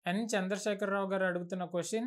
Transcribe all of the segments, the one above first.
ఎన్ చంద్రశేఖర్ రావు గారు అడుగుతున్న question,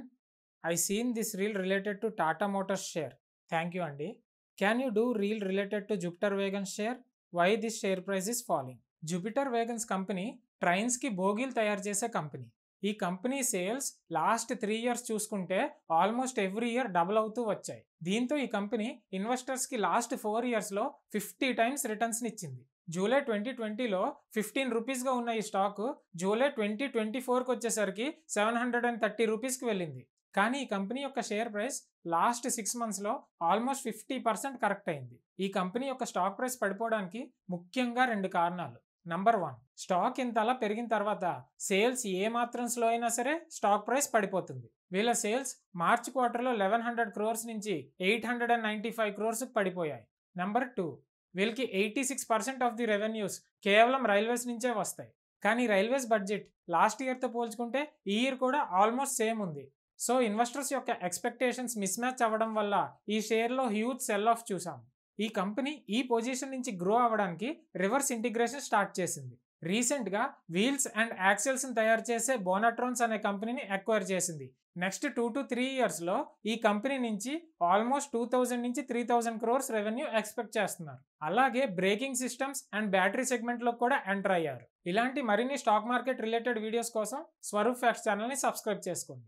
I seen this reel related to Tata Motors share. Thank you అండి. Can you do reel related to Jupiter Wagons share? Why this share price is falling? Jupiter Wagons company ట్రైన్స్కి బోగీలు తయారు చేసే కంపెనీ. ఈ company sales last 3 years చూసుకుంటే almost every year double అవుతూ వచ్చాయి. దీంతో ఈ కంపెనీ ఇన్వెస్టర్స్కి లాస్ట్ 4 yearsలో 50 times రిటర్న్స్ని ఇచ్చింది. జూలై 2020లో 15 రూపీస్గా ఉన్న ఈ స్టాక్ జూలై 2024కి వచ్చేసరికి 730 రూపీస్కి వెళ్ళింది. కానీ ఈ కంపెనీ యొక్క షేర్ ప్రైస్ లాస్ట్ 6 monthsలో ఆల్మోస్ట్ 50% కరెక్ట్ అయింది. ఈ కంపెనీ యొక్క స్టాక్ ప్రైస్ పడిపోవడానికి ముఖ్యంగా 2 కారణాలు. నంబర్ 1, స్టాక్ ఇంతలా పెరిగిన తర్వాత సేల్స్ ఏ మాత్రం స్లో అయినా సరే స్టాక్ ప్రైస్ పడిపోతుంది. వీళ్ళ సేల్స్ మార్చ్ క్వార్టర్లో 1100 crores నుంచి 895 crores పడిపోయాయి. నంబర్ 2, వీళ్ళకి 86% ఆఫ్ ది రెవెన్యూస్ కేవలం రైల్వేస్ నుంచే వస్తాయి. కానీ రైల్వేస్ బడ్జెట్ లాస్ట్ ఇయర్తో పోల్చుకుంటే ఈ ఇయర్ కూడా ఆల్మోస్ట్ సేమ్ ఉంది. సో ఇన్వెస్టర్స్ యొక్క ఎక్స్పెక్టేషన్స్ మిస్ మ్యాచ్ అవ్వడం వల్ల ఈ షేర్లో హ్యూజ్ సెల్ ఆఫ్ చూసాం. ఈ కంపెనీ ఈ పొజిషన్ నుంచి గ్రో అవ్వడానికి రివర్స్ ఇంటిగ్రేషన్ స్టార్ట్ చేసింది. రీసెంట్గా వీల్స్ అండ్ యాక్సెల్స్ తయారు చేసే బోనాట్రాన్స్ అనే కంపెనీని అక్వైర్ చేసింది. నెక్స్ట్ 2 to 3 yearsలో ఈ కంపెనీ నుంచి ఆల్మోస్ట్ 2000 నుంచి 3000 crores రెవెన్యూ ఎక్స్పెక్ట్ చేస్తున్నారు. అలాగే బ్రేకింగ్ సిస్టమ్స్ అండ్ బ్యాటరీ సెగ్మెంట్లో కూడా ఎంటర్ అయ్యారు. ఇలాంటి మరిన్ని స్టాక్ మార్కెట్ రిలేటెడ్ వీడియోస్ కోసం స్వరూప్ ఫ్యాక్ట్స్ ఛానల్ని సబ్స్క్రైబ్ చేసుకోండి.